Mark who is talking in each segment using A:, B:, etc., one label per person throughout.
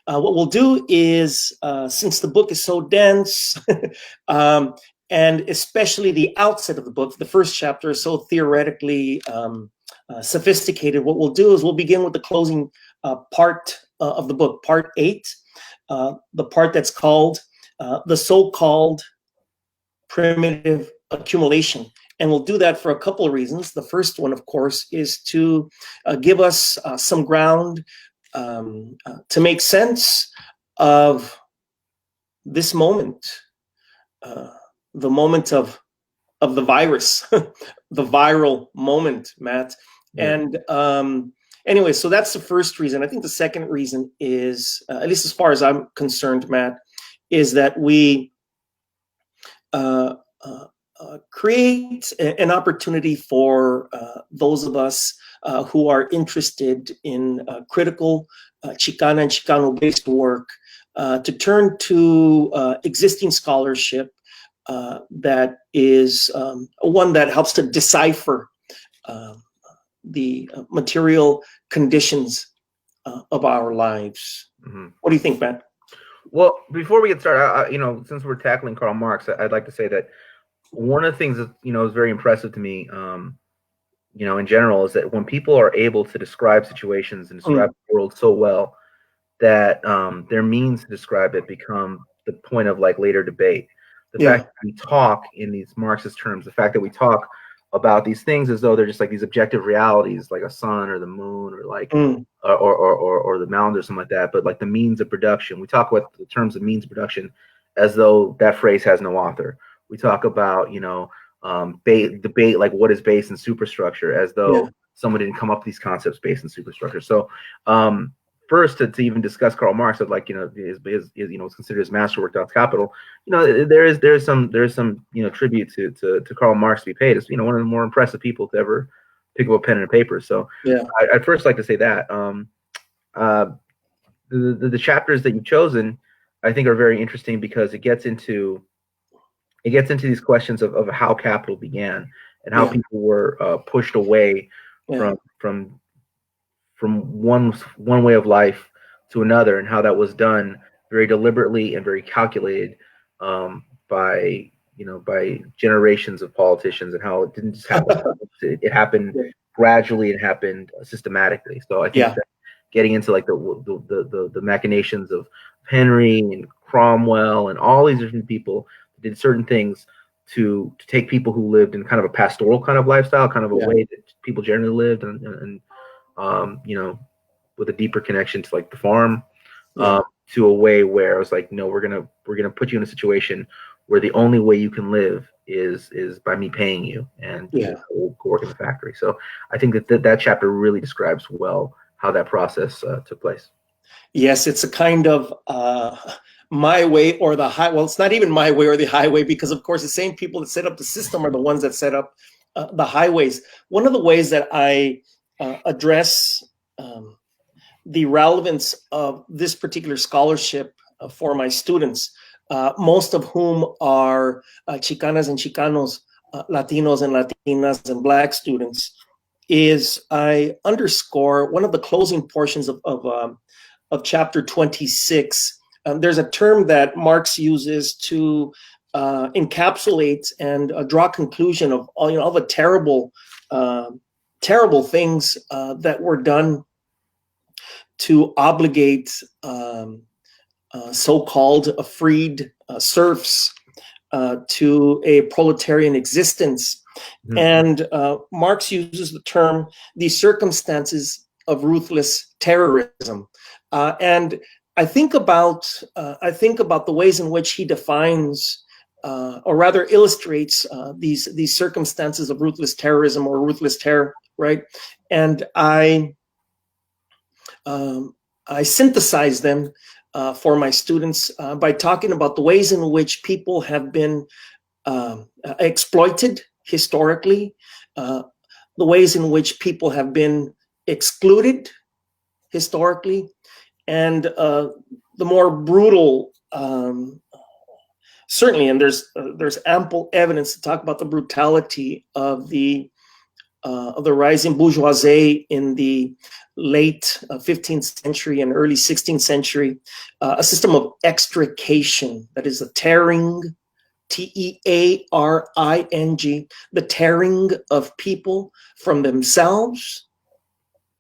A: What we'll do is, since the book is so dense, and especially the outset of the book, the first chapter is so theoretically sophisticated, what we'll do is we'll begin with the closing part of the book, part 8, the part that's called the so-called primitive accumulation. And we'll do that for a couple of reasons. The first one, of course, is to give us some ground to make sense of this moment, the moment of the virus, the viral moment, Matt. Yeah. And anyway, so that's the first reason. I think the second reason is, at least as far as I'm concerned, Matt, is that we create an opportunity for those of us who are interested in critical Chicana and Chicano-based work to turn to existing scholarship that is one that helps to decipher the material conditions of our lives. Mm-hmm. What do you think, Matt?
B: Well, before we get started, since we're tackling Karl Marx, I'd like to say that one of the things that, is very impressive to me, in general, is that when people are able to describe situations and describe the world so well that their means to describe it become the point of later debate. The fact that we talk in these Marxist terms, the fact that we talk about these things as though they're just these objective realities, like a sun or the moon or or the mountains or something like that, but the means of production. We talk about the terms of means of production as though that phrase has no author. We talk about, debate what is base and superstructure as though someone didn't come up with these concepts, base and superstructure. So first, to even discuss Karl Marx, I'd is considered his masterwork, Kapital. There's some tribute to Karl Marx to be paid. It's one of the more impressive people to ever pick up a pen and a paper. So I'd first like to say that the chapters that you've chosen, I think, are very interesting because it gets into these questions of how capital began and how people were pushed away from one way of life to another, and how that was done very deliberately and very calculated by generations of politicians, and how it didn't just happen. It happened gradually and happened systematically. So I think that getting into the machinations of Henry and Cromwell and all these different people did certain things to take people who lived in kind of a pastoral kind of lifestyle, kind of a way that people generally lived, and with a deeper connection to the farm, to a way where I was no, we're gonna put you in a situation where the only way you can live is by me paying you, and go work in the factory. So I think that chapter really describes well how that process took place.
A: Yes, it's a kind of my way or the high. Well, it's not even my way or the highway, because of course the same people that set up the system are the ones that set up the highways. One of the ways that I address the relevance of this particular scholarship for my students, most of whom are Chicanas and Chicanos, Latinos and Latinas, and Black students, is I underscore one of the closing portions of chapter 26. There's a term that Marx uses to encapsulate and draw a conclusion of all the terrible things that were done to obligate so-called freed serfs to a proletarian existence. Mm-hmm. And Marx uses the term "the circumstances of ruthless terrorism," and I think about the ways in which he defines, or rather illustrates, these circumstances of ruthless terrorism or ruthless terror, right? And I synthesize them for my students by talking about the ways in which people have been exploited historically, the ways in which people have been excluded historically, and the more brutal, certainly, and there's ample evidence to talk about the brutality of the of the rising bourgeoisie in the late 15th century and early 16th century, a system of extrication, that is the tearing, Tearing, the tearing of people from themselves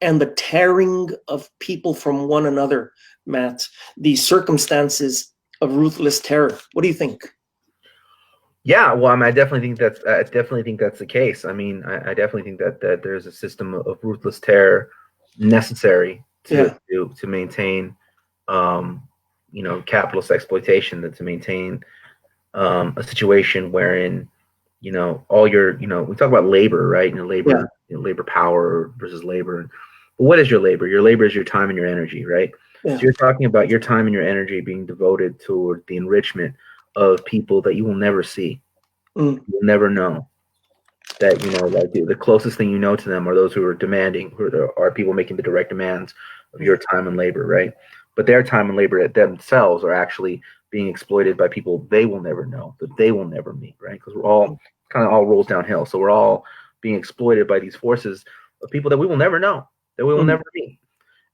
A: and the tearing of people from one another, Matt, the circumstances of ruthless terror. What do you think?
B: Yeah, well, I mean, I definitely think that's the case. I mean, I definitely think that there's a system of ruthless terror necessary to maintain, capitalist exploitation, to maintain a situation wherein, all your, we talk about labor, right? Labor, labor power versus labor. But what is your labor? Your labor is your time and your energy, right?
A: Yeah.
B: So you're talking about your time and your energy being devoted toward the enrichment of people that you will never see. You'll never know. That, like the closest thing to them are those who are demanding, who are people making the direct demands of your time and labor, right? But their time and labor themselves are actually being exploited by people they will never know, that they will never meet, right? Because we're all kind of all rolls downhill. So we're all being exploited by these forces of people that we will never know, that we will never meet.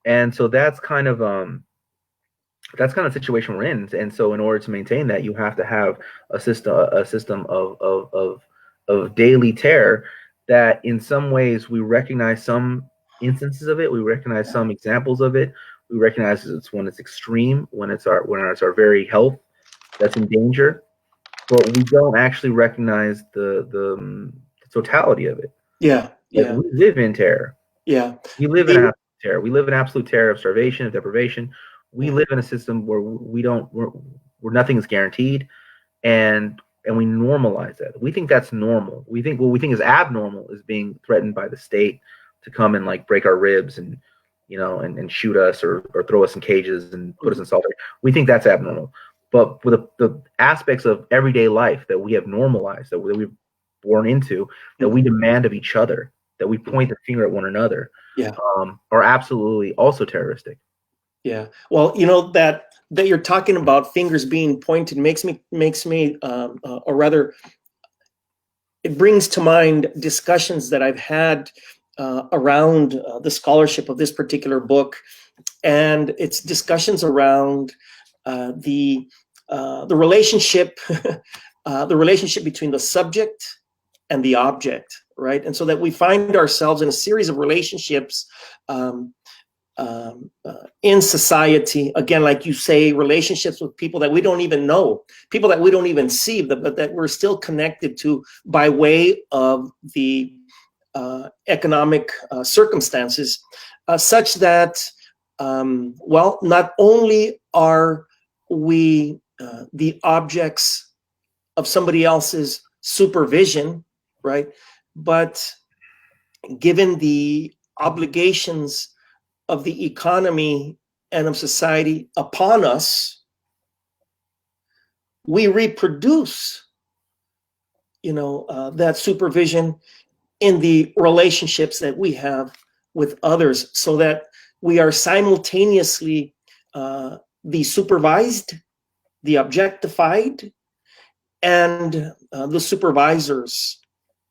B: And so that's kind of the situation we're in. And so in order to maintain that, you have to have a system of daily terror that in some ways we recognize some instances of it, we recognize some examples of it, we recognize it's when it's extreme, when it's our very health that's in danger, but we don't actually recognize the totality of it. We live in terror. We live in absolute terror. We live in absolute terror of starvation, of deprivation. We live in a system where where nothing is guaranteed, and we normalize that. We think that's normal. We think what we think is abnormal is being threatened by the state to come and like break our ribs and and shoot us or throw us in cages and put us in solitary. We think that's abnormal. But with the aspects of everyday life that we have normalized, that we've born into, that we demand of each other, that we point the finger at one another, are absolutely also terroristic.
A: Yeah. Well, that you're talking about fingers being pointed makes me or rather it brings to mind discussions that I've had around the scholarship of this particular book, and it's discussions around the relationship the relationship between the subject and the object, right? And so that we find ourselves in a series of relationships in society, again, like you say, relationships with people that we don't even know, people that we don't even see, but that we're still connected to by way of the economic circumstances, such that, not only are we the objects of somebody else's supervision, right? But given the obligations of the economy and of society upon us, we reproduce, that supervision in the relationships that we have with others, so that we are simultaneously the supervised, the objectified, and the supervisors,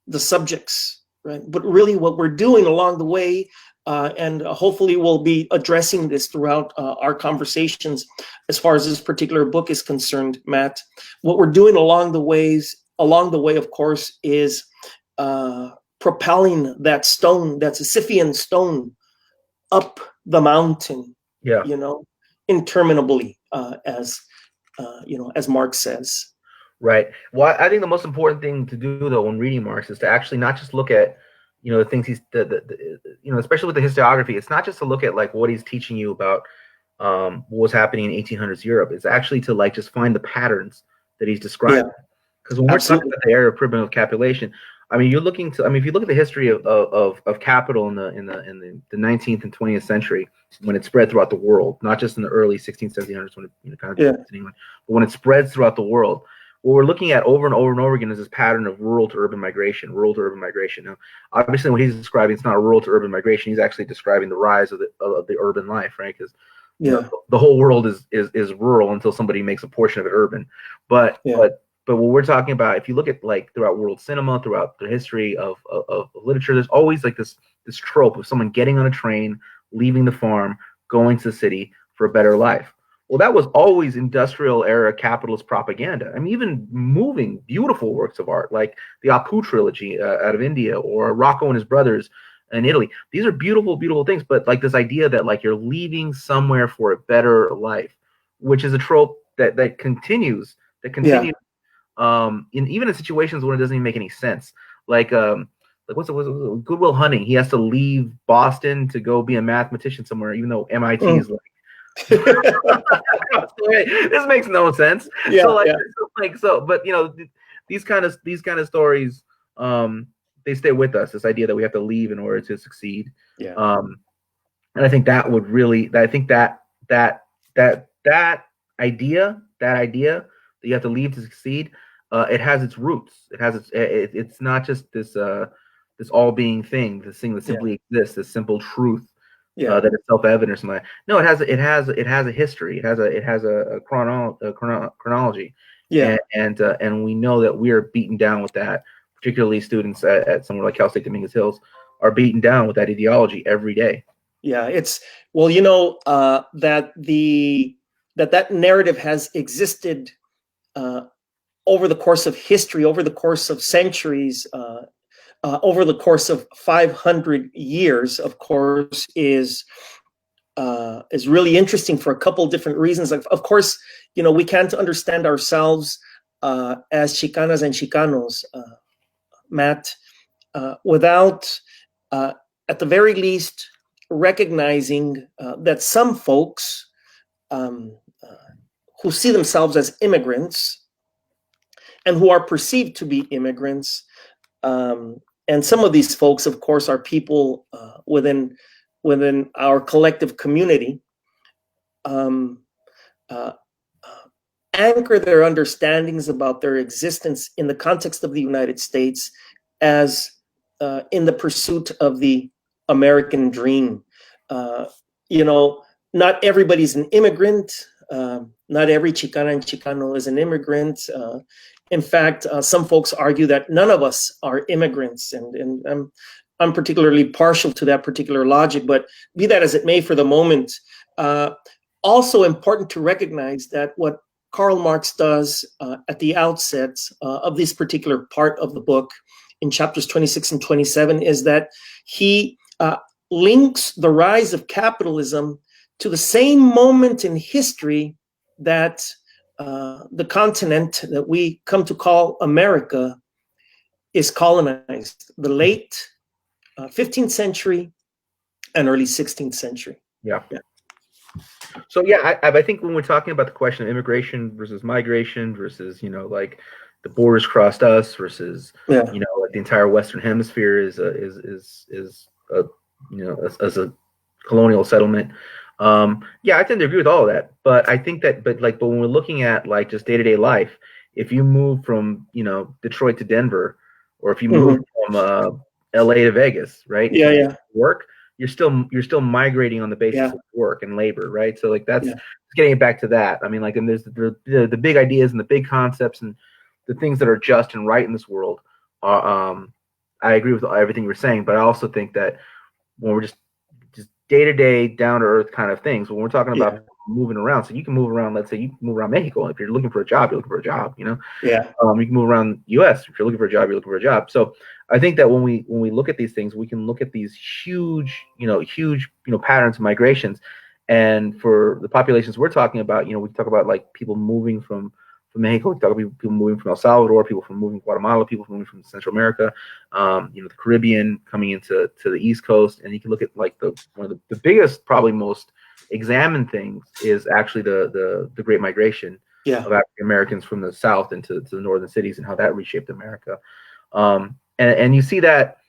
A: the subjects, right? But really what we're doing along the way, and hopefully we'll be addressing this throughout our conversations as far as this particular book is concerned, Matt, what we're doing along the way, of course, is propelling that stone, that Sisyphean stone, up the mountain, interminably, as Marx says.
B: Right. Well, I think the most important thing to do, though, when reading Marx is to actually not just look at, the things he's, especially with the historiography, it's not just to look at like what he's teaching you about what was happening in 1800s Europe. It's actually to like just find the patterns that he's describing. Because when we're talking about the era of primitive capitulation, I mean, if you look at the history of capital in the 19th and 20th century, when it spread throughout the world, not just in the early 16th, 1700s when it kind of in England, but when it spreads throughout the world, what we're looking at over and over and over again is this pattern of rural to urban migration. Now, obviously, when he's describing, it's not rural to urban migration. He's actually describing the rise of the urban life, right? Because the whole world is rural until somebody makes a portion of it urban. But but what we're talking about, if you look at like throughout world cinema, throughout the history of literature, there's always like this trope of someone getting on a train, leaving the farm, going to the city for a better life. Well, that was always industrial era capitalist propaganda. I mean, even moving beautiful works of art like the Apu trilogy out of India, or Rocco and his brothers in Italy. These are beautiful, beautiful things. But like this idea that like you're leaving somewhere for a better life, which is a trope that continues, in even in situations when it doesn't even make any sense. Like what's it, Good Will Hunting? He has to leave Boston to go be a mathematician somewhere, even though MIT is like. This makes no sense.
A: Yeah,
B: but you know, these kind of stories, they stay with us. This idea that we have to leave in order to succeed.
A: Yeah.
B: And I think that would really, I think that idea that you have to leave to succeed, it has its roots. It has it's not just this all being thing, this thing that simply exists, this simple truth. That is self-evident or something like that. No, it has a history. It has a chronology.
A: Yeah.
B: And we know that we are beaten down with that. Particularly students at somewhere like Cal State Dominguez Hills are beaten down with that ideology every day.
A: Yeah, it's, well, you know, that narrative has existed over the course of history, over the course of centuries, over the course of 500 years, of course, is really interesting for a couple different reasons. Of course, you know, we can't understand ourselves as Chicanas and Chicanos, Matt, without, at the very least, recognizing that some folks who see themselves as immigrants and who are perceived to be immigrants, and some of these folks, of course, are people within our collective community, anchor their understandings about their existence in the context of the United States as in the pursuit of the American dream. You know, not everybody's an immigrant. Not every Chicana and Chicano is an immigrant. In fact, some folks argue that none of us are immigrants, and I'm particularly partial to that particular logic. But be that as it may, for the moment, also important to recognize that what Karl Marx does at the outset of this particular part of the book, in chapters 26 and 27, is that he links the rise of capitalism to the same moment in history that the continent that we come to call America is colonized, the late 15th century and early 16th century.
B: Yeah. So yeah, I think when we're talking about the question of immigration versus migration versus, you know, like the borders crossed us versus, you know, like the entire Western Hemisphere is a you know, as a colonial settlement. Yeah, I tend to agree with all of that, but I think that, but when we're looking at like just day-to-day life, if you move from, you know, Detroit to Denver, or if you move from LA to Vegas, right? Work, you're still migrating on the basis of work and labor, right? So like that's getting it back to that. I mean, like, and there's the big ideas and the big concepts and the things that are just and right in this world. I agree with everything you're saying, but I also think that when we're just day-to-day, down-to-earth kind of things, when we're talking about moving around, so you can move around, let's say you can move around Mexico. If you're looking for a job, you're looking for a job, you know? You can move around US. If you're looking for a job, you're looking for a job. So I think that when we look at these things, we can look at these huge patterns of migrations. And for the populations we're talking about, you know, we talk about like people moving from Mexico, we talk about people moving from El Salvador, people from moving from Guatemala, people from moving from Central America, you know, the Caribbean coming into the East Coast. And you can look at like one of the biggest, probably most examined things is actually the Great Migration of African Americans from the South into the northern cities, and how that reshaped America. And you see that,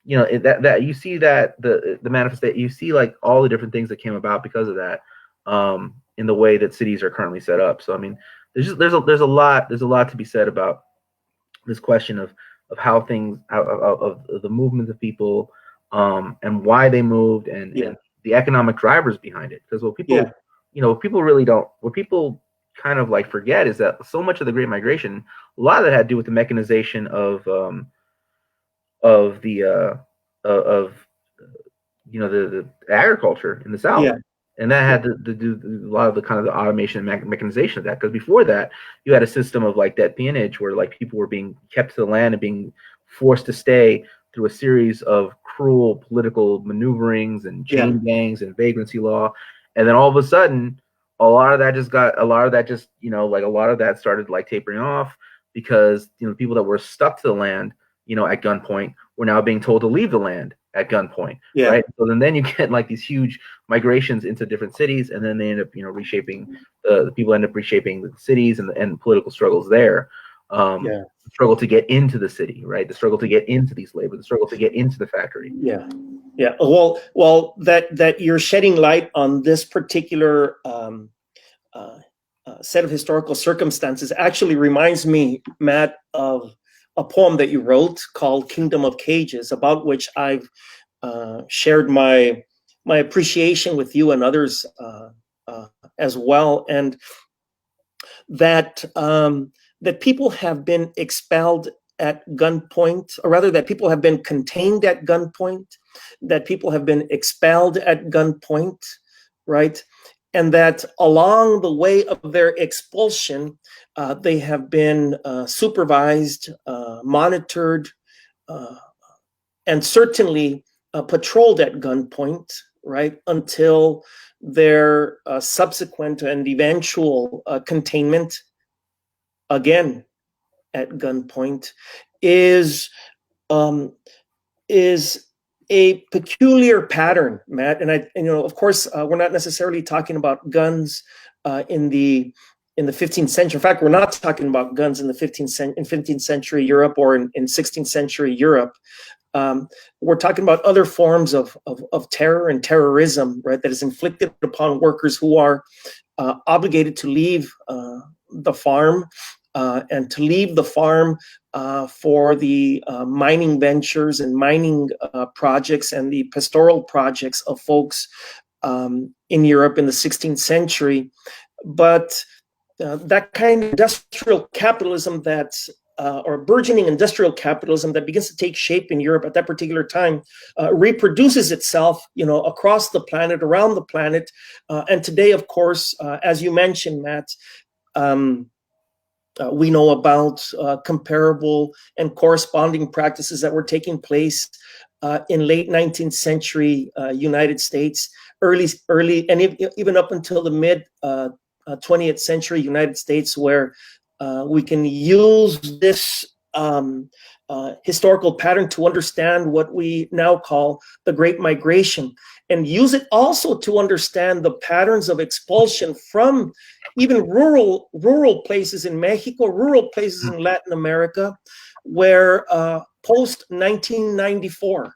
B: you know, that you see that the manifestation, you see like all the different things that came about because of that, in the way that cities are currently set up. So I mean, there's a lot to be said about this question of how things of the movement of people, and why they moved, and the economic drivers behind it. Because what people really don't, what people kind of like forget is that so much of the Great Migration, a lot of that had to do with the mechanization of the of the agriculture in the South.
A: Yeah.
B: And that had to do a lot of the kind of the automation and mechanization of that. Because before that, you had a system of like debt peonage where like people were being kept to the land and being forced to stay through a series of cruel political maneuverings and chain gangs and vagrancy law. And then all of a sudden, a lot of that started like tapering off because people that were stuck to the land, at gunpoint were now being told to leave the land at gunpoint, right? So then you get like these huge migrations into different cities, and then they end up, reshaping the people end up reshaping the cities and political struggles there. The struggle to get into the city, right? The struggle to get into these labor, the struggle to get into the factory.
A: Yeah. Well, that you're shedding light on this particular set of historical circumstances actually reminds me, Matt, of a poem that you wrote called "Kingdom of Cages," about which I've shared my appreciation with you and others as well, and that people have been expelled at gunpoint, or rather that people have been contained at gunpoint, that people have been expelled at gunpoint, right? And that along the way of their expulsion, they have been supervised, monitored, and certainly patrolled at gunpoint, right, until their subsequent and eventual containment, again at gunpoint, is a peculiar pattern, Matt. And of course, we're not necessarily talking about guns in the 15th century. In fact, we're not talking about guns in the 15th century Europe or in 16th century Europe. We're talking about other forms of terror and terrorism, right, that is inflicted upon workers who are obligated to leave the farm and to leave the farm for the mining ventures and mining projects and the pastoral projects of folks in Europe in the 16th century. But that kind of industrial capitalism or burgeoning industrial capitalism that begins to take shape in Europe at that particular time reproduces itself, across the planet, around the planet. And today, of course, as you mentioned, Matt, we know about comparable and corresponding practices that were taking place in late 19th century United States, early, and even up until the mid 20th century United States, where we can use this historical pattern to understand what we now call the Great Migration, and use it also to understand the patterns of expulsion from even rural places in Mexico, rural places in Latin America, where post 1994,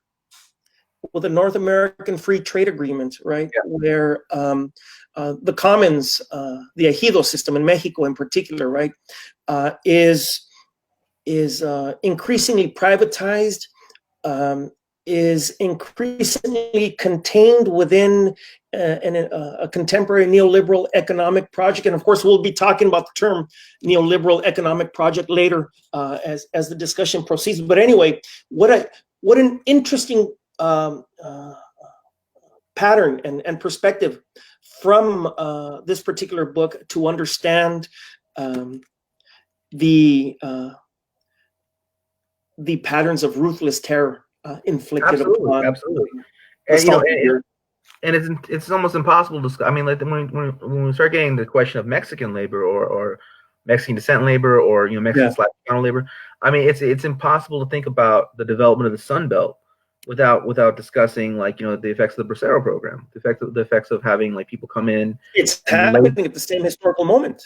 A: with the North American Free Trade Agreement, right, where the commons, the ejido system in Mexico in particular, right, is increasingly privatized, is increasingly contained within a contemporary neoliberal economic project. And of course, we'll be talking about the term neoliberal economic project later as the discussion proceeds. But anyway, what an interesting pattern and perspective from this particular book to understand the patterns of ruthless terror inflicted upon.
B: Absolutely. And it's almost impossible to. I mean, like when we start getting the question of Mexican labor or Mexican descent labor or Mexican/Latino labor, I mean, it's impossible to think about the development of the Sun Belt without discussing the effects of the Bracero program, the effects of having people come in.
A: It's happening at the same historical moment.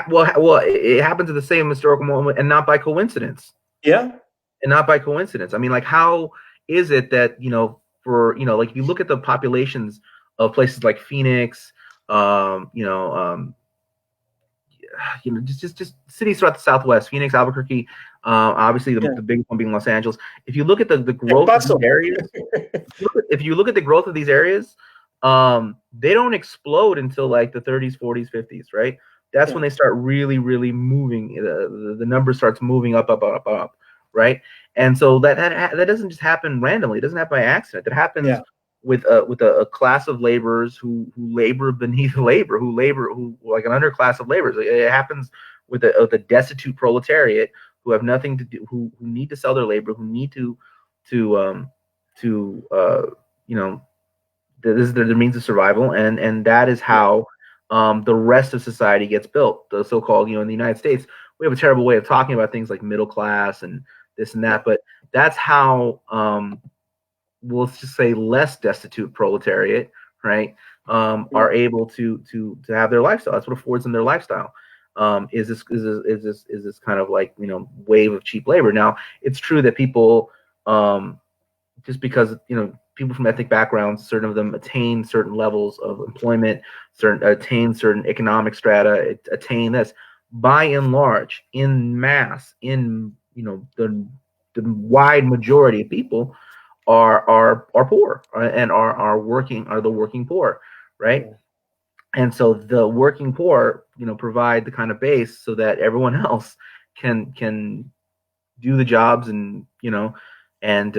B: Well, it happens at the same historical moment, and not by coincidence.
A: Yeah.
B: And not by coincidence. I mean, how is it that, if you look at the populations of places like Phoenix, just cities throughout the Southwest, Phoenix, Albuquerque, obviously the big one being Los Angeles. If you look at the growth of these areas, of these areas, they don't explode until the 30s, 40s, 50s, right? That's
A: Yeah.
B: when they start really, really moving. The number starts moving up, up, up, up, right? And so that doesn't just happen randomly. It doesn't happen by accident. It happens
A: Yeah.
B: with a class of laborers who labor beneath labor, who like an underclass of laborers. It happens with a destitute proletariat who have nothing to do, who need to sell their labor, who need to you know, this is their means of survival, and that is
A: Yeah.
B: how the rest of society gets built. The so-called, in the United States, we have a terrible way of talking about things like middle class and this and that,
A: Yeah.
B: but that's how we'll just say less destitute proletariat, right,
A: Yeah.
B: are able to have their lifestyle. That's what affords them their lifestyle. Is this kind of like wave of cheap labor. Now, it's true that people, just because people from ethnic backgrounds, certain of them attain certain levels of employment, attain certain economic strata, attain this. By and large, in mass, in the wide majority of people are poor, and are the working poor, right?
A: Yeah.
B: And so the working poor, provide the kind of base so that everyone else can do the jobs, and and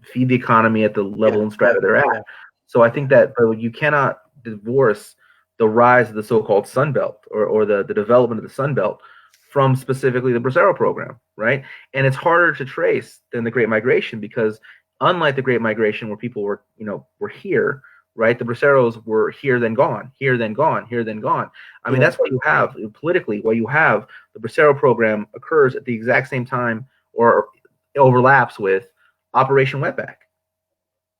B: feed the economy at the level
A: Yeah.
B: and
A: Yeah.
B: strata they're at.
A: Yeah.
B: So I think that, but you cannot divorce the rise of the so-called Sun Belt, or the development of the Sun Belt, from specifically the Bracero program, right? And it's harder to trace than the Great Migration, because unlike the Great Migration, where people were here, right? The Braceros were here then gone, here then gone, here then gone. I mean,
A: Yeah.
B: that's what you have politically. What you have, the Bracero program occurs at the exact same time, or overlaps with Operation Wetback.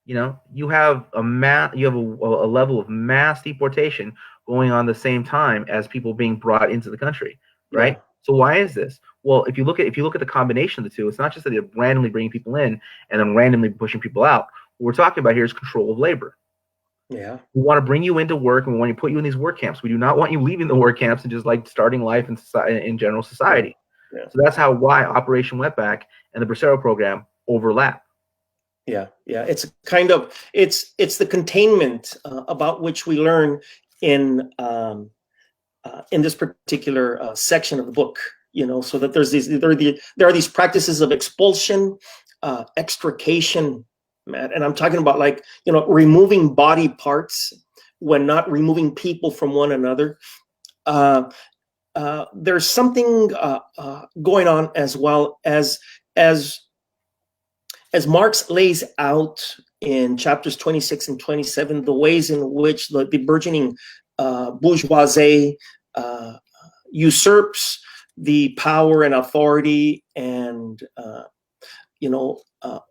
B: You have a level of mass deportation going on the same time as people being brought into the country,
A: Yeah.
B: right? So why is this? Well, if you look at the combination of the two, it's not just that they're randomly bringing people in and then randomly pushing people out. What we're talking about here is control of labor.
A: Yeah.
B: We want to bring you into work, and we want to put you in these work camps. We do not want you leaving the work camps and just like starting life in society, in general society.
A: Yeah.
B: So that's why Operation Wetback and the Bracero program overlap.
A: Yeah. Yeah. It's kind of it's the containment about which we learn in this particular section of the book. So that there are these practices of expulsion, extrication, Matt, and I'm talking about, like, removing body parts when not removing people from one another. There's something going on, as well as Marx lays out in chapters 26 and 27, the ways in which the burgeoning bourgeoisie usurps the power and authority and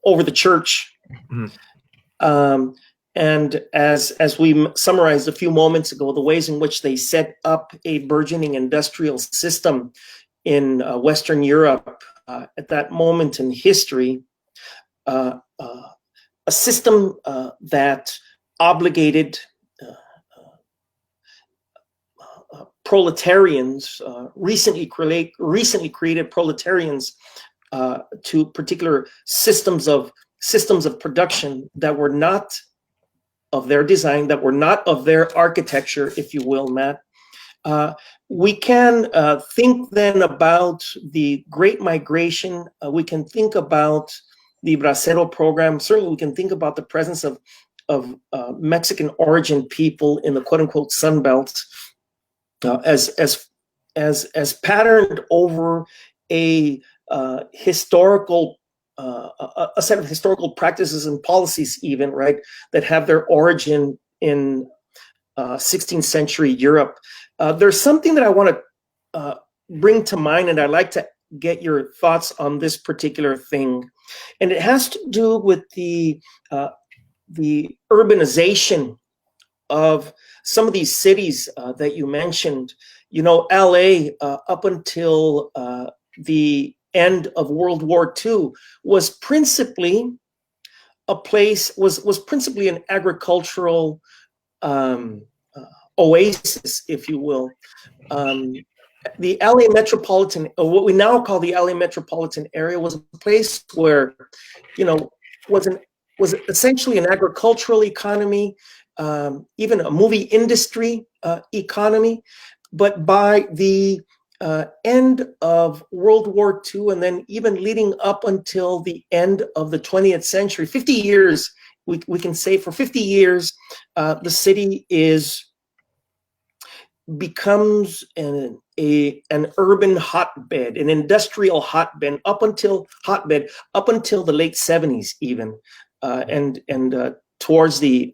A: over the church.
B: Mm-hmm.
A: And as we summarized a few moments ago, the ways in which they set up a burgeoning industrial system in Western Europe at that moment in history, a system that obligated proletarians, recently created proletarians, to particular systems of production that were not of their design, that were not of their architecture, if you will, Matt. We can think then about the Great Migration. We can think about the Bracero program. Certainly, we can think about the presence of Mexican origin people in the quote unquote Sun Belt as patterned over a historical a set of historical practices and policies, even, right, that have their origin in 16th century Europe. There's something that I want to bring to mind, and I'd like to get your thoughts on this particular thing. And it has to do with the urbanization of some of these cities that you mentioned. LA, up until the end of World War II, was principally principally an agricultural oasis, if you will. The LA metropolitan, or what we now call the LA metropolitan area, was a place where, was essentially an agricultural economy. even a movie industry economy. But by the end of World War II, and then even leading up until the end of the 20th century, 50 years, we can say for 50 years, the city becomes an urban hotbed, an industrial hotbed up until the late 70s even, and towards the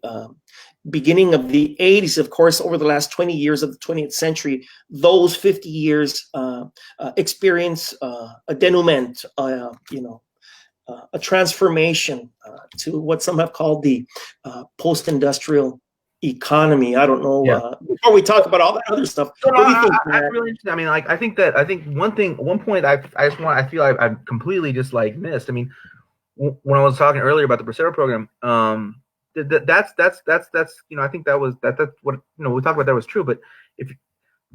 A: beginning of the 80s. Of course, over the last 20 years of the 20th century, those 50 years experience a denouement, a transformation to what some have called the post-industrial economy. I don't know.
B: Yeah.
A: Before we talk about all that other stuff, what do you think?
B: I'm really interested. I mean, like, I think one point I feel I've completely just like missed. I mean, when I was talking earlier about the Prado program, that's I think that's what we talked about, that was true. But if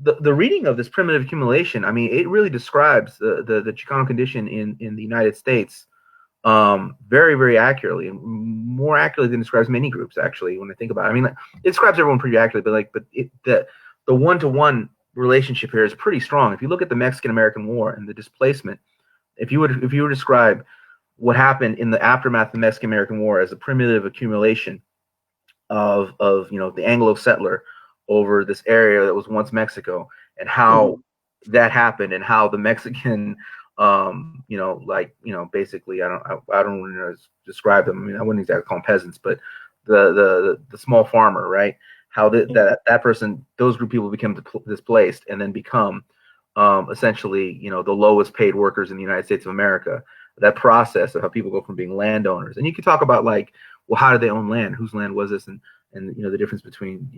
B: the reading of this primitive accumulation, I mean, it really describes the Chicano condition in the United States very, very accurately, and more accurately than it describes many groups, actually, when I think about it. I mean, it describes everyone pretty accurately, but the one-to-one relationship here is pretty strong. If you look at the Mexican-American War and the displacement, if you were to describe what happened in the aftermath of the Mexican-American War as a primitive accumulation of the Anglo settler over this area that was once Mexico, and how that happened, and how the Mexican basically, I don't really know how to describe them. I mean, I wouldn't exactly call them peasants, but the small farmer, right? How that person, those group of people become displaced and then become essentially, the lowest paid workers in the United States of America. That process of how people go from being landowners, and you could talk about, like, well, how did they own land? Whose land was this? And the difference between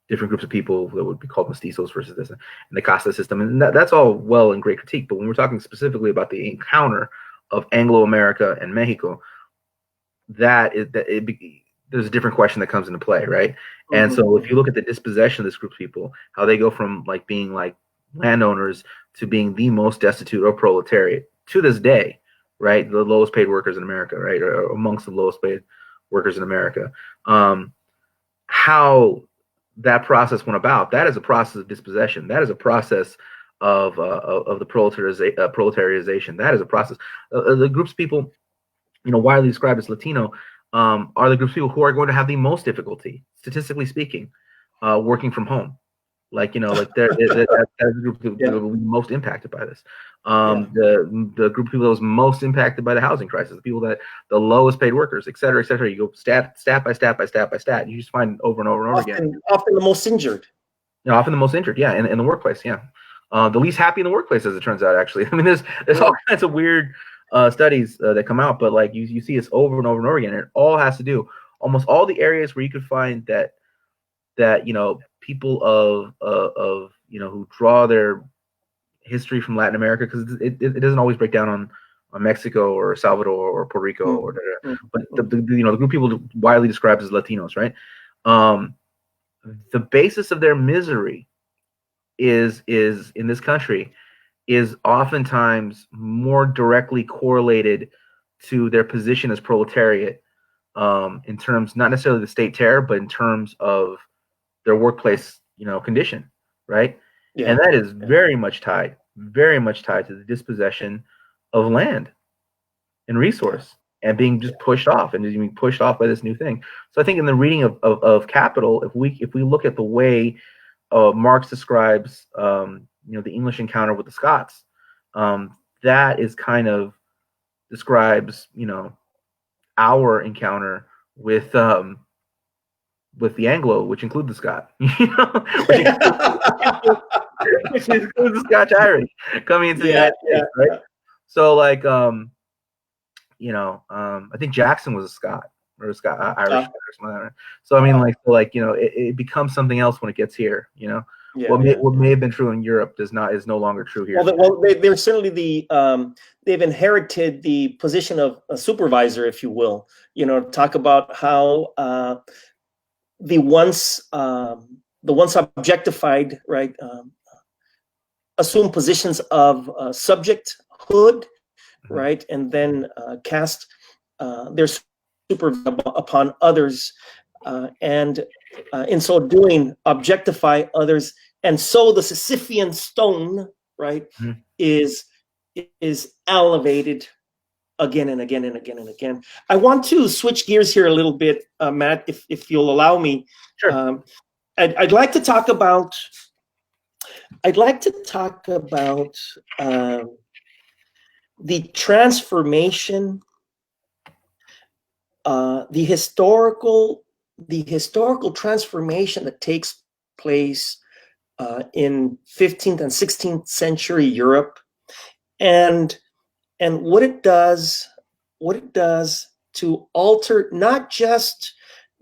B: different groups of people that would be called mestizos versus this, and the casta system, and that's all well and great critique. But when we're talking specifically about the encounter of Anglo-America and Mexico, there's a different question that comes into play, right? And so if you look at the dispossession of this group of people, how they go from like being like landowners to being the most destitute or proletariat to this day, right? The lowest paid workers in America, right? Or amongst the lowest paid workers in America. How that process went about, that is a process of dispossession. That is a process of the proletarialization. That is a process. The groups of people, widely described as Latino, are the groups of people who are going to have the most difficulty, statistically speaking, working from home. Like, that's the group that will be most impacted by this. The group of people that was most impacted by the housing crisis, the people that the lowest paid workers, et cetera, et cetera. You go stat by stat by stat by stat. You just find over and over and over again.
A: Often the most injured.
B: Often the most injured, yeah, in the workplace, yeah. The least happy in the workplace, as it turns out, actually. I mean, there's all kinds of weird studies that come out, but like you see this over and over and over again. And it all has to do, almost all the areas where you could find that people of who draw their history from Latin America, because it doesn't always break down on Mexico or Salvador or Puerto Rico but the group of people widely described as Latinos, right? The basis of their misery is in this country is oftentimes more directly correlated to their position as proletariat, in terms not necessarily the state terror, but in terms of their workplace, condition, right? Yeah. And that is very much tied to the dispossession of land and resource, and being just pushed off and being pushed off by this new thing. So I think in the reading of Kapital, if we look at the way Marx describes, the English encounter with the Scots, that is kind of describes, our encounter with the Anglo, which include the Scot, which includes the Scotch Irish coming into the United States, right? So like, I think Jackson was a Scot or a Irish. So I mean, it becomes something else when it gets here. What may have been true in Europe is no longer true here.
A: Well, they're certainly they've inherited the position of a supervisor, if you will. Talk about how the once objectified, right, assume positions of subjecthood, right, and then cast their super upon others and in so doing, objectify others. And so the Sisyphean stone, right,
B: Mhm.
A: is elevated again and again and again and again. I want to switch gears here a little bit, Matt, if you'll allow me.
B: Sure.
A: I'd like to talk about the transformation, the historical transformation that takes place in 15th and 16th century Europe, and what it does to alter not just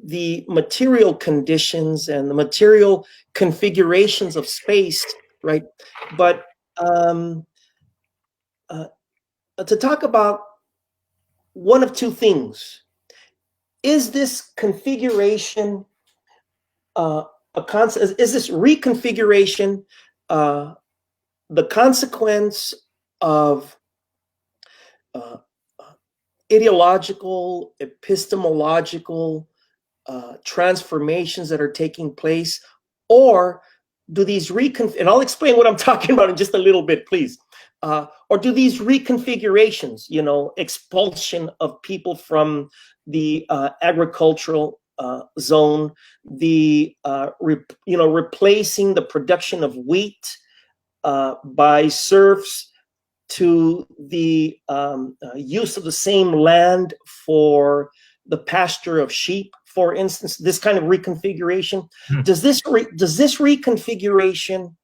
A: the material conditions and the material configurations of space, right, but to talk about one of two things. Is this configuration is this reconfiguration the consequence of ideological, epistemological transformations that are taking place, or do these and I'll explain what I'm talking about in just a little bit, please. Or do these reconfigurations, expulsion of people from the agricultural zone, the replacing the production of wheat by serfs, to the use of the same land for the pasture of sheep, for instance, this kind of reconfiguration. Does this reconfiguration,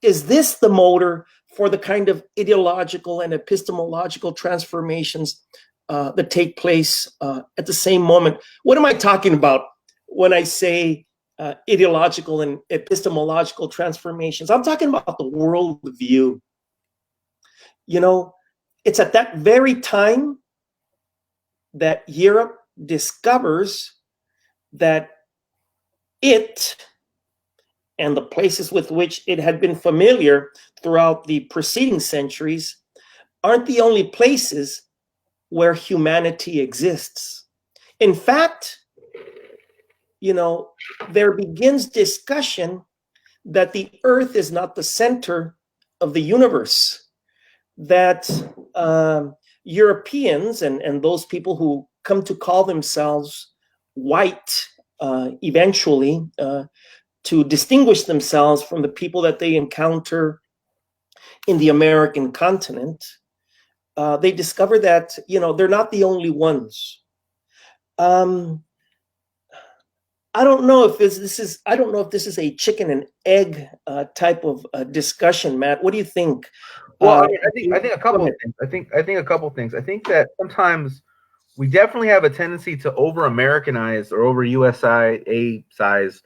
A: is this the motor for the kind of ideological and epistemological transformations that take place at the same moment? What am I talking about when I say ideological and epistemological transformations? I'm talking about the worldview. It's at that very time that Europe discovers that it and the places with which it had been familiar throughout the preceding centuries aren't the only places where humanity exists. In fact, there begins discussion that the earth is not the center of the universe, that Europeans and those people who come to call themselves white eventually, to distinguish themselves from the people that they encounter in the American continent, they discover that they're not the only ones. I don't know if this is a chicken and egg type of discussion, Matt. What do you think?
B: Well, I think a couple of things. I think a couple of things. I think that sometimes we definitely have a tendency to over Americanize or over USA size.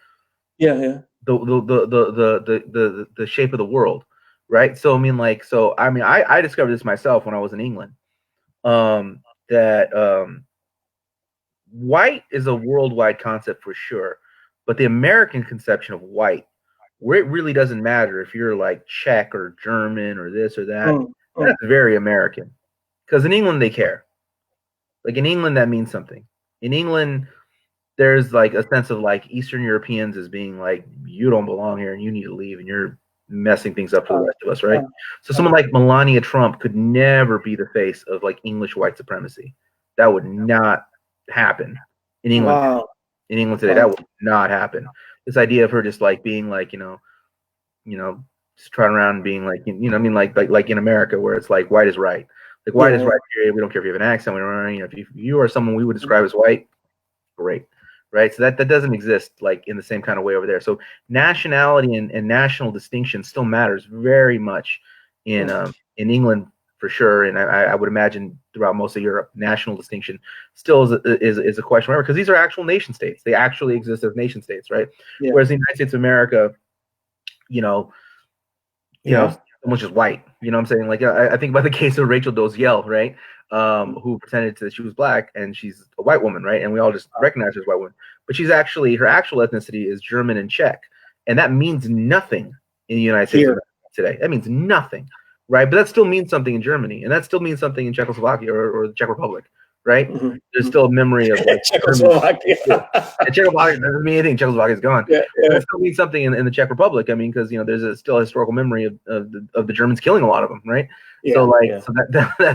A: Yeah.
B: The shape of the world, right? So I discovered this myself when I was in England. That white is a worldwide concept for sure, but the American conception of white, where it really doesn't matter if you're like Czech or German or this or that, that's very American. Because in England they care. Like in England that means something. In England there's like a sense of like Eastern Europeans as being like, you don't belong here and you need to leave and you're messing things up for the rest of us, right? So someone like Melania Trump could never be the face of like English white supremacy. That would not happen in England.
A: Wow.
B: In England today, that would not happen. This idea of her just like being like, just trotting around and being like, like in America where it's like white is right. Like white is right here. We don't care if you have an accent. We don't, if you are someone we would describe as white, great. Right. So that doesn't exist like in the same kind of way over there. So nationality and national distinction still matters very much in England for sure. And I would imagine throughout most of Europe, national distinction still is a question, because these are actual nation states. They actually exist as nation states. Right. Yeah. Whereas the United States of America, someone's just white. You know what I'm saying? Like I think about the case of Rachel Doziel, right? Who pretended that she was black and she's a white woman, right? And we all just recognize her as a white woman. But she's actually, her actual ethnicity is German and Czech. And that means nothing in the United States today. That means nothing, right? But that still means something in Germany. And that still means something in Czechoslovakia or the Czech Republic. right?
A: Mhm.
B: There's still a memory of like
A: Czechoslovakia.
B: Czechoslovakia doesn't mean anything. Czechoslovakia is gone.
A: Yeah,
B: But
A: yeah.
B: it still means something in the Czech Republic. I mean, because there's still a historical memory of the Germans killing a lot of them, right? So like, so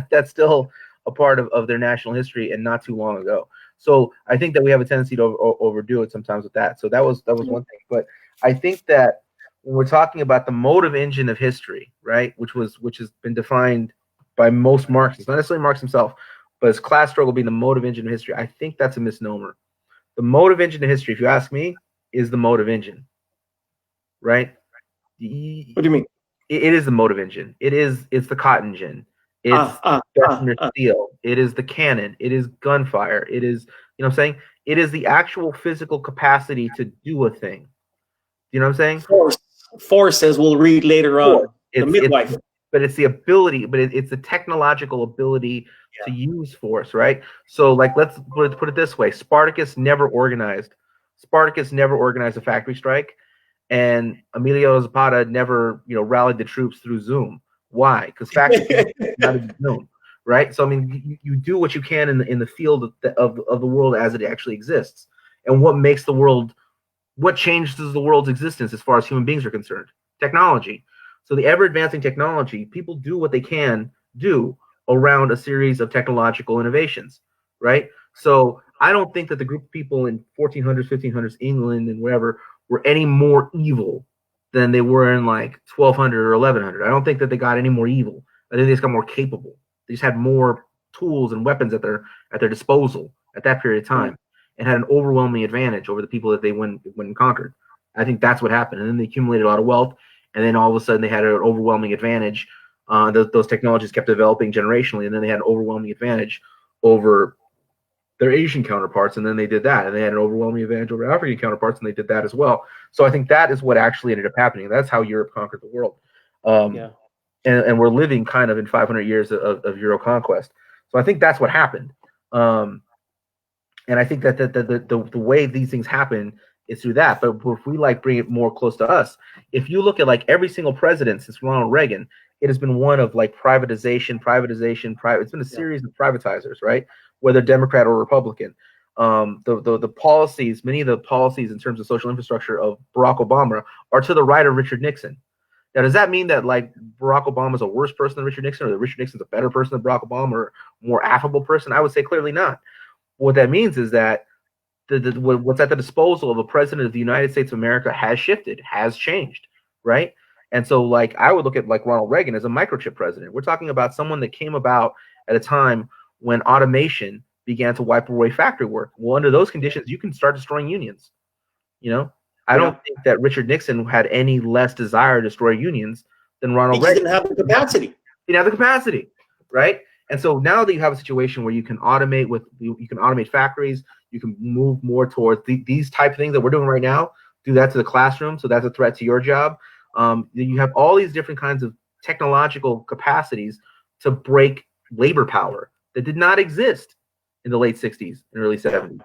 B: that's still a part of their national history, and not too long ago. So I think that we have a tendency to overdo it sometimes with that. So that was one thing. But I think that when we're talking about the motive engine of history, right, which has been defined by most Marxists, not necessarily Marx himself, but as class struggle being the motive engine of history, I think that's a misnomer. The motive engine of history, if you ask me, is the motive engine, right?
A: What do you mean?
B: It is the motive engine. It's the cotton gin. It's Bessemer steel. It is the cannon. It is gunfire. It is, what I'm saying? It is the actual physical capacity to do a thing. You know what I'm saying?
A: Force, as we'll read later on. The midwife.
B: But it's the ability, but it's the technological ability to use force, right? So like, let's put it this way. Spartacus never organized a factory strike, and Emilio Zapata never, rallied the troops through Zoom. Why? Because factory not even Zoom, right? So I mean, you do what you can in the field of the world as it actually exists, and what changes the world's existence as far as human beings are concerned? Technology. So the ever-advancing technology, people do what they can do around a series of technological innovations, right? So I don't think that the group of people in 1400s, 1500s, England, and wherever were any more evil than they were in like 1200 or 1100. I don't think that they got any more evil. I think they just got more capable. They just had more tools and weapons at their disposal at that period of time, and had an overwhelming advantage over the people that they went and conquered. I think that's what happened. And then they accumulated a lot of wealth, and then all of a sudden they had an overwhelming advantage. Those technologies kept developing generationally, and then they had an overwhelming advantage over their Asian counterparts, and then they did that, and they had an overwhelming advantage over African counterparts, and they did that as well. So I think that is what actually ended up happening. That's how Europe conquered the world. And we're living kind of in 500 years of Euro conquest. So I think that's what happened. And I think that the way these things happen is through that. But if we like bring it more close to us, if you look at like every single president since Ronald Reagan, it has been one of like privatization. It's been a series of privatizers, right? Whether Democrat or Republican. The policies, many of the policies in terms of social infrastructure of Barack Obama are to the right of Richard Nixon. Now, does that mean that like Barack Obama is a worse person than Richard Nixon, or that Richard Nixon's a better person than Barack Obama, or more affable person? I would say clearly not. What that means is that what's at the disposal of a president of the United States of America has shifted, has changed, right? And so, like, I would look at like Ronald Reagan as a microchip president. We're talking about someone that came about at a time when automation began to wipe away factory work. Well, under those conditions, you can start destroying unions. I don't think that Richard Nixon had any less desire to destroy unions than Ronald Reagan.
A: He didn't have the capacity.
B: He didn't have the capacity, right? And so now that you have a situation where you can automate factories, you can move more towards these type of things that we're doing right now, do that to the classroom. So that's a threat to your job. You have all these different kinds of technological capacities to break labor power that did not exist in the late 60s and early 70s.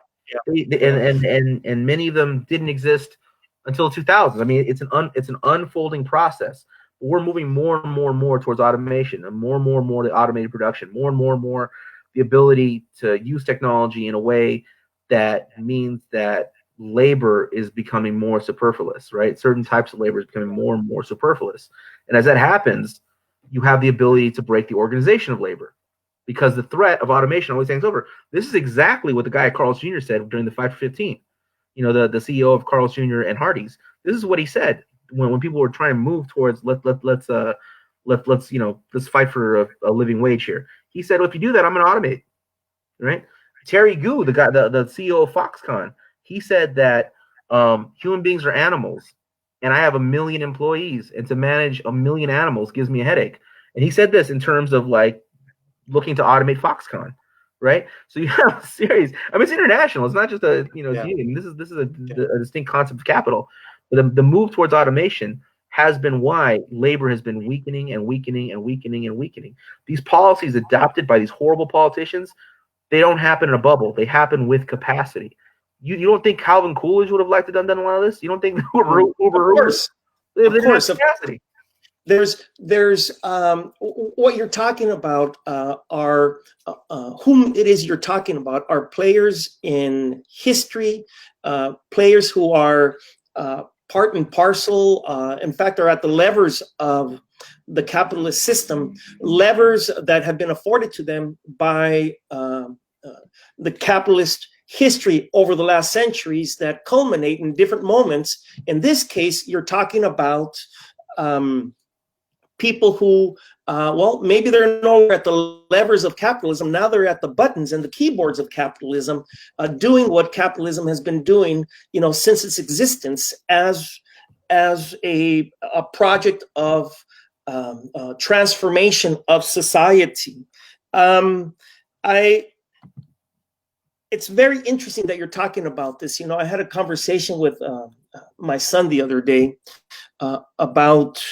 B: And many of them didn't exist until the 2000s. I mean, it's an unfolding process. We're moving more and more towards automation, and more the automated production, more and more the ability to use technology in a way that means that labor is becoming more superfluous, right? Certain types of labor is becoming more and more superfluous. And as that happens, you have the ability to break the organization of labor, because the threat of automation always hangs over. This is exactly what the guy at Carl's Jr. said during the 5 for 15. The CEO of Carl's Jr. and Hardee's. This is what he said when people were trying to move towards let's fight for a living wage here. He said, well, if you do that, I'm going to automate, right? Terry Gu, the guy, the CEO of Foxconn, he said that human beings are animals, and I have 1 million employees, and to manage 1 million animals gives me a headache. And he said this in terms of like looking to automate Foxconn, right? So you have a series. I mean, it's international. It's not just a union. This is a distinct concept of capital. But the move towards automation has been why labor has been weakening and weakening and weakening and weakening. These policies adopted by these horrible politicians, they don't happen in a bubble. They happen with capacity. You don't think Calvin Coolidge would have liked to done a lot of this? You don't think
A: Of course.
B: capacity?
A: there's what you're talking about are whom it is you're talking about are players in history, players who are part and parcel, in fact, are at the levers of the capitalist system, levers that have been afforded to them by the capitalist history over the last centuries that culminate in different moments. In this case, you're talking about people who, well, maybe they're no longer at the levers of capitalism. Now they're at the buttons and the keyboards of capitalism, doing what capitalism has been doing, since its existence as a project of transformation of society. It's very interesting that you're talking about this. I had a conversation with my son the other day about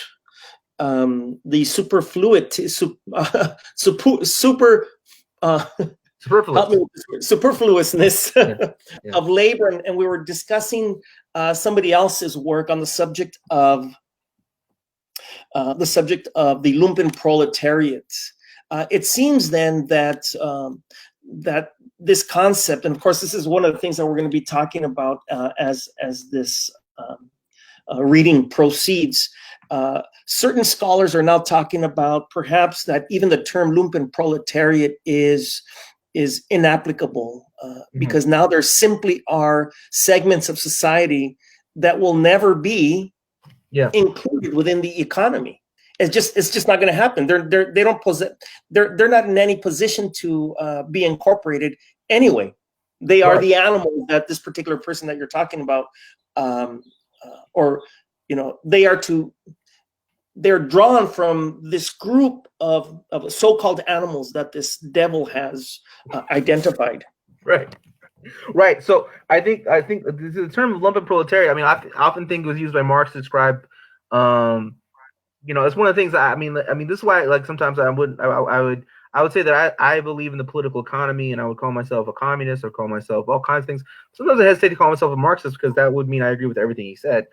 A: the superfluousness of labor, and we were discussing somebody else's work on the subject of the Lumpin Proletariat. It seems then that that this concept, and of course, this is one of the things that we're going to be talking about as this reading proceeds. Certain scholars are now talking about perhaps that even the term Lumpin Proletariat is inapplicable because now there simply are segments of society that will never be included within the economy. It's just not going to happen. They don't possess. They're not in any position to be incorporated anyway. They are the animal that this particular person that you're talking about, they're drawn from this group of so-called animals that this devil has identified.
B: Right. So I think the term Lumpin Proletariat, I mean, I often think it was used by Marx to describe. It's one of the things. I mean, this is why, like, sometimes I would say that I believe in the political economy, and I would call myself a communist or call myself all kinds of things. Sometimes I hesitate to call myself a Marxist because that would mean I agree with everything he said.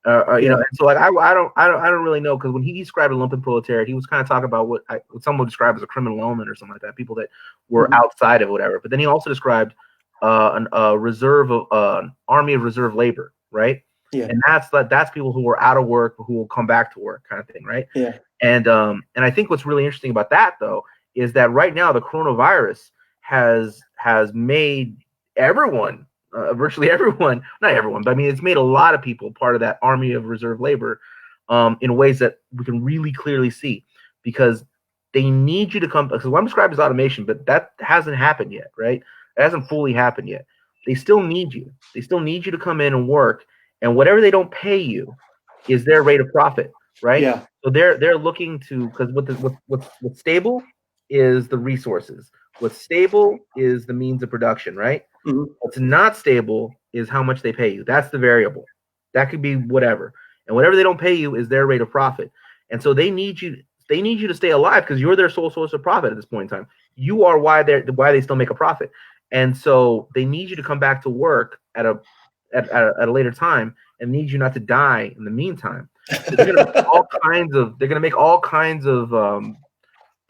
B: And so, like, I don't really know, because when he described a Lumpin Proletariat, he was kind of talking about what some would describe as a criminal element or something like that, people that were outside of whatever. But then he also described an army of reserve labor, right? Yeah. And that's people who are out of work who will come back to work, kind of thing, right? Yeah. And I think what's really interesting about that, though, is that right now the coronavirus has made everyone, virtually everyone, not everyone, but I mean, it's made a lot of people part of that army of reserve labor in ways that we can really clearly see, because they need you to come. Because what I'm describing is automation, but that hasn't happened yet, right? It hasn't fully happened yet. They still need you. They still need you to come in and work, and whatever they don't pay you is their rate of profit, right? Yeah. So they're looking to, because what's stable is the resources. What's stable is the means of production, right? Mm-hmm. What's not stable is how much they pay you. That's the variable. That could be whatever, and whatever they don't pay you is their rate of profit. And so they need you. They need you to stay alive because you're their sole source of profit at this point in time. You are why they still make a profit. And so they need you to come back to work at a later time, and need you not to die in the meantime. So they're going to make all kinds of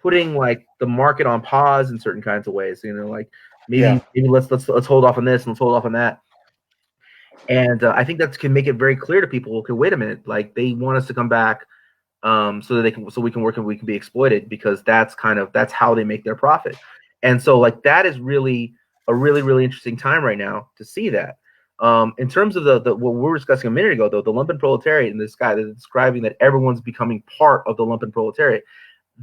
B: putting, like, the market on pause in certain kinds of ways. Like maybe let's hold off on this and let's hold off on that. And I think that can make it very clear to people. Okay, wait a minute. Like, they want us to come back so we can work and we can be exploited, because that's how they make their profit. And so, like, that is really a really interesting time right now to see that. In terms of the what we were discussing a minute ago, though, the Lumpin Proletariat, and this guy that's describing that everyone's becoming part of the Lumpin Proletariat,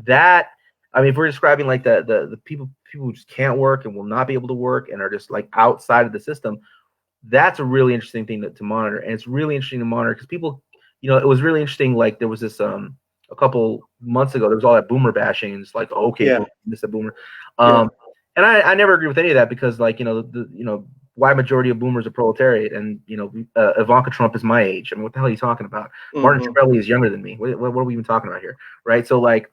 B: that, I mean, if we're describing, like, the people who just can't work and will not be able to work and are just, like, outside of the system, that's a really interesting thing to monitor. And it's really interesting to monitor because people, it was really interesting. Like, there was this a couple months ago, there was all that boomer bashing, and it's like, okay, this is a boomer. And I never agree with any of that, because, like, wide majority of boomers are proletariat, and Ivanka Trump is my age. I mean, what the hell are you talking about? Mm-hmm. Martin Shkreli is younger than me. What are we even talking about here, right? So, like,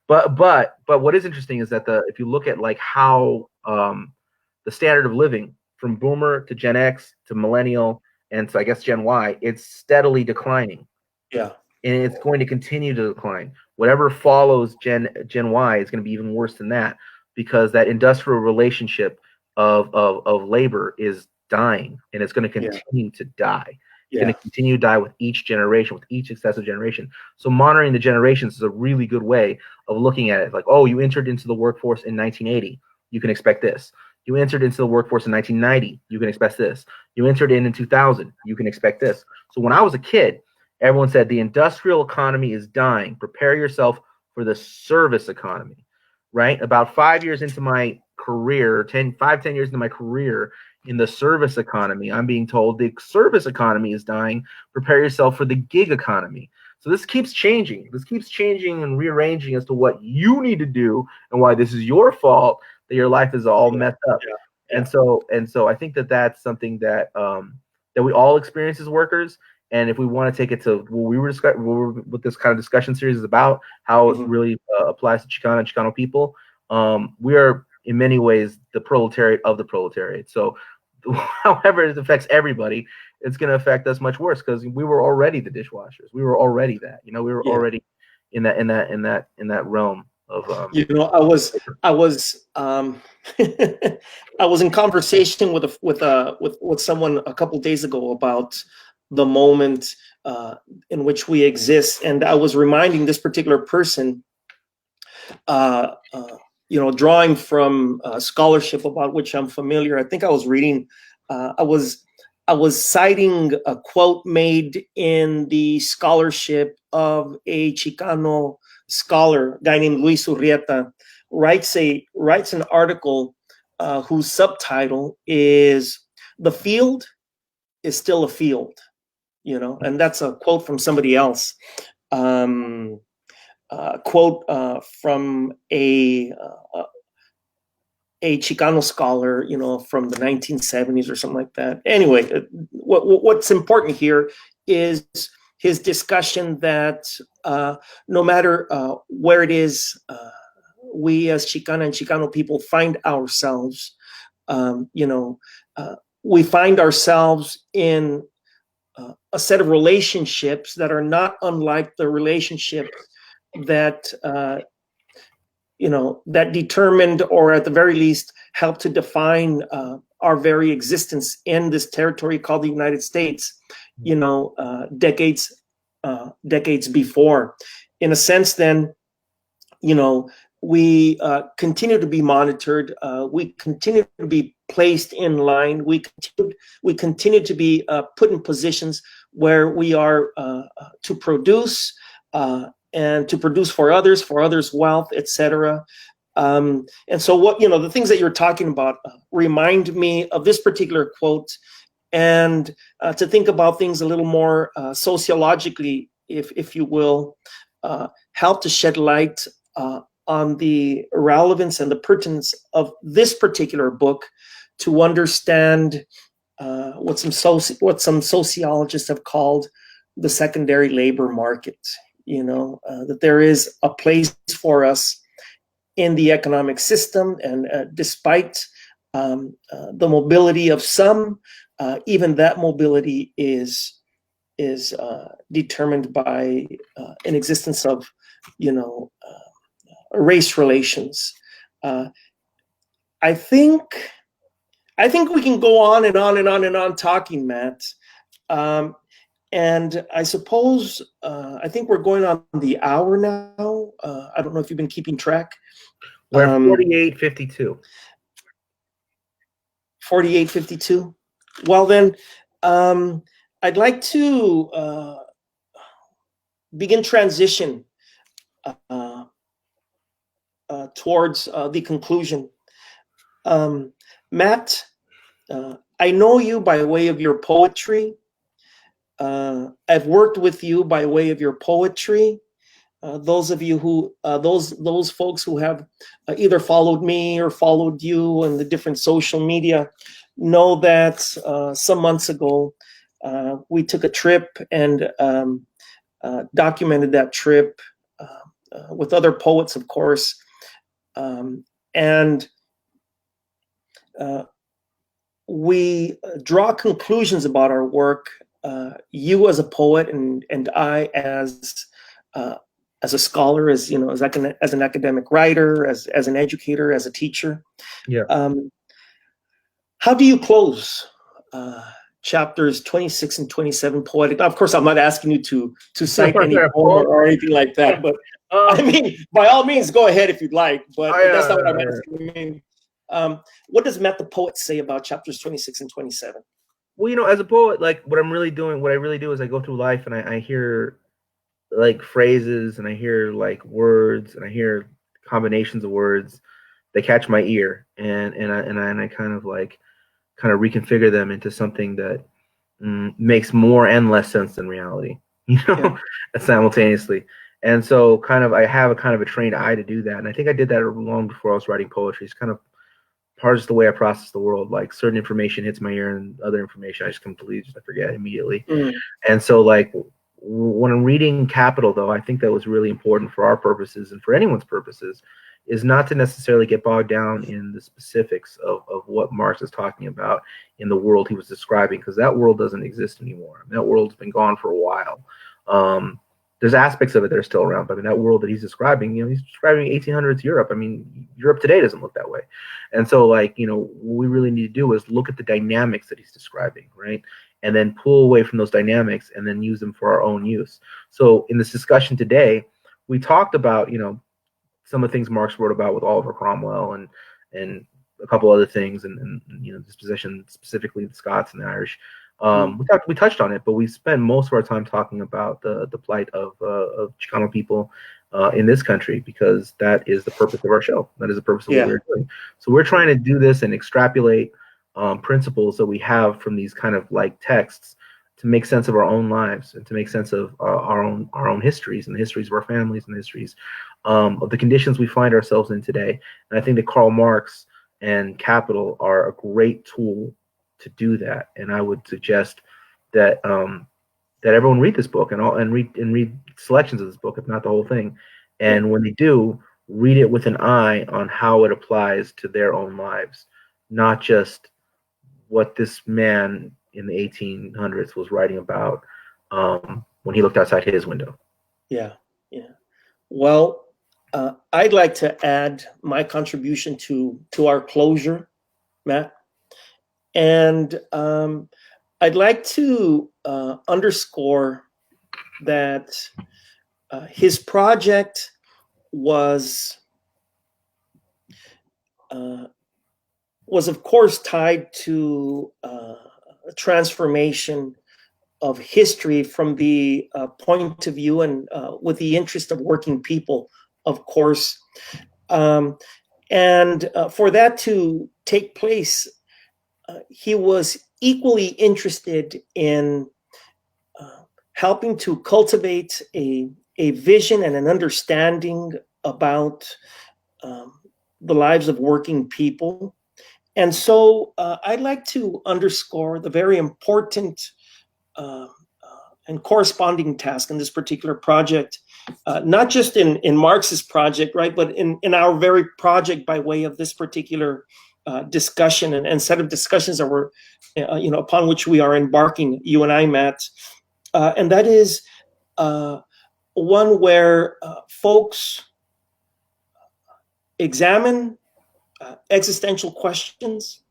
B: but what is interesting is that if you look at, like, how the standard of living from boomer to Gen X to millennial and to, I guess, Gen Y, it's steadily declining. Yeah. and it's going to continue to decline. Whatever follows Gen Y is going to be even worse than that, because that industrial relationship of labor is dying, and it's going to continue to die. It's going to continue to die with each generation, with each successive generation. So monitoring the generations is a really good way of looking at it. Like, oh, you entered into the workforce in 1980, you can expect this. You entered into the workforce in 1990, you can expect this. You entered in 2000, you can expect this. So when I was a kid, everyone said the industrial economy is dying. Prepare yourself for the service economy, right? About 5 years into my career, 10 years into my career in the service economy, I'm being told the service economy is dying. Prepare yourself for the gig economy. So this keeps changing. This keeps changing and rearranging as to what you need to do and why this is your fault that your life is all messed up. And so I think that that's something that that we all experience as workers. And if we want to take it to what this kind of discussion series is about, how it really applies to Chicano and Chicano people, we are in many ways the proletariat of the proletariat. So however it affects everybody, it's going to affect us much worse, because we were already the dishwashers. We were already that, we were already in that realm of
A: I was I was in conversation with someone a couple days ago about the moment in which we exist, and I was reminding this particular person, drawing from scholarship about which I'm familiar. I think I was reading, I was citing a quote made in the scholarship of a Chicano scholar, a guy named Luis Urrieta, writes an article whose subtitle is "The Field is Still a Field," and that's a quote from somebody else. Quote from a Chicano scholar, from the 1970s or something like that. Anyway, what's important here is his discussion that no matter where it is, we as Chicana and Chicano people find ourselves, we find ourselves in a set of relationships that are not unlike the relationship that that determined, or at the very least helped to define our very existence in this territory called the United States, decades before. In a sense, then, we continue to be monitored. We continue to be placed in line. We continue to be put in positions where we are to produce, and to produce for others' wealth, etc. And so the things that you're talking about remind me of this particular quote, and to think about things a little more sociologically, if you will, help to shed light on the relevance and the pertinence of this particular book to understand what some sociologists have called the secondary labor market. That there is a place for us in the economic system, and despite the mobility of some, even that mobility is determined by an existence of race relations. I think we can go on and on and on and on talking, Matt. And I suppose, I think we're going on the hour now. I don't know if you've been keeping track.
B: We're 48:52.
A: 48:52. Well, then, I'd like to begin transition towards the conclusion. Matt, I know you by way of your poetry. I've worked with you by way of your poetry. Those of you who, those folks who have either followed me or followed you on the different social media know that some months ago we took a trip and documented that trip with other poets, of course, and we draw conclusions about our work you as a poet and I as a scholar, as as an academic writer, as an educator, as a teacher.
B: Yeah.
A: How do you close chapters 26 and 27 poetic? Now, of course, I'm not asking you to cite any poem or anything like that, but I mean, by all means, go ahead if you'd like, but that's not what I'm asking. I mean, what does Matt the Poet say about chapters 26 and 27?
B: Well, as a poet, like what I really do is I go through life and I hear like phrases and I hear like words and I hear combinations of words that catch my ear and I kind of reconfigure them into something that makes more and less sense than reality, simultaneously. And so I have a kind of a trained eye to do that. And I think I did that long before I was writing poetry. It's kind of part of the way I process the world. Like certain information hits my ear and other information I just completely forget immediately. And so like when I'm reading Kapital, though, I think that was really important for our purposes and for anyone's purposes, is not to necessarily get bogged down in the specifics of what Marx is talking about in the world he was describing, because that world doesn't exist anymore. That world's been gone for a while. There's aspects of it that are still around, but I mean, that world that he's describing, he's describing 1800s Europe. I mean, Europe today doesn't look that way. And so, like, what we really need to do is look at the dynamics that he's describing, right? And then pull away from those dynamics and then use them for our own use. So in this discussion today, we talked about, some of the things Marx wrote about with Oliver Cromwell and a couple other things, and dispossession, specifically the Scots and the Irish. We touched on it, but we spent most of our time talking about the plight of Chicano people in this country, because that is the purpose of our show. That is the purpose of what we're doing. So we're trying to do this and extrapolate principles that we have from these kind of like texts to make sense of our own lives and to make sense of our own histories and the histories of our families and the histories of the conditions we find ourselves in today. And I think that Karl Marx and Kapital are a great tool to do that. And I would suggest that that everyone read this book and read selections of this book, if not the whole thing. And when they do, read it with an eye on how it applies to their own lives, not just what this man in the 1800s was writing about when he looked outside his window.
A: Yeah. Well, I'd like to add my contribution to our closure, Matt. And I'd like to underscore that his project was of course tied to a transformation of history from the point of view and with the interest of working people, of course. And for that to take place, he was equally interested in helping to cultivate a vision and an understanding about the lives of working people. And so I'd like to underscore the very important and corresponding task in this particular project, not just in Marx's project, right, but in our very project by way of this particular discussion and set of discussions that we're, upon which we are embarking, you and I, Matt. And that is one where folks examine existential questions,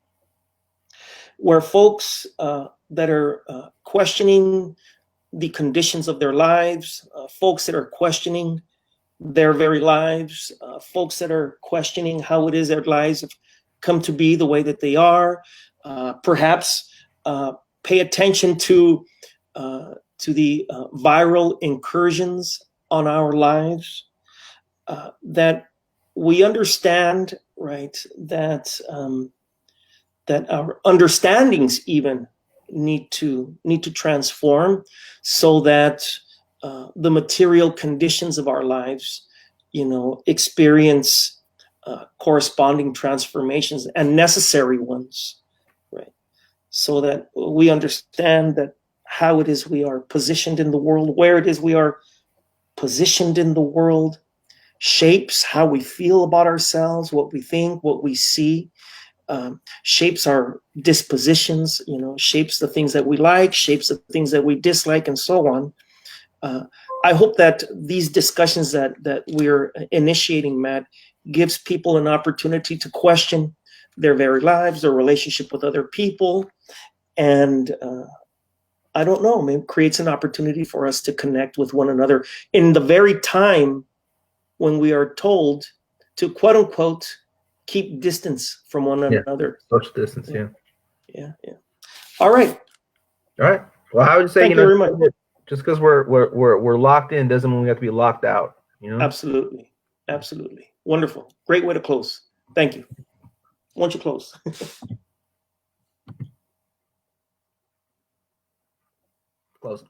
A: where folks that are questioning the conditions of their lives, folks that are questioning their very lives, folks that are questioning how it is their lives have come to be the way that they are, perhaps pay attention to the viral incursions on our lives, that we understand, right, that that our understandings even need to transform, so that the material conditions of our lives, experience corresponding transformations, and necessary ones, right? So that we understand that how it is we are positioned in the world, where it is we are positioned in the world, shapes how we feel about ourselves, what we think, what we see, shapes our dispositions, shapes the things that we like, shapes the things that we dislike, and so on. I hope that these discussions that we're initiating, Matt, gives people an opportunity to question their very lives, their relationship with other people, and I don't know, maybe creates an opportunity for us to connect with one another in the very time when we are told to, quote unquote, keep distance from one another.
B: Social distance, yeah.
A: All right.
B: Well, I would say,
A: thank you very much.
B: Just because we're locked in doesn't mean we have to be locked out.
A: Absolutely. Wonderful. Great way to close. Thank you. Why don't you close?
B: Close.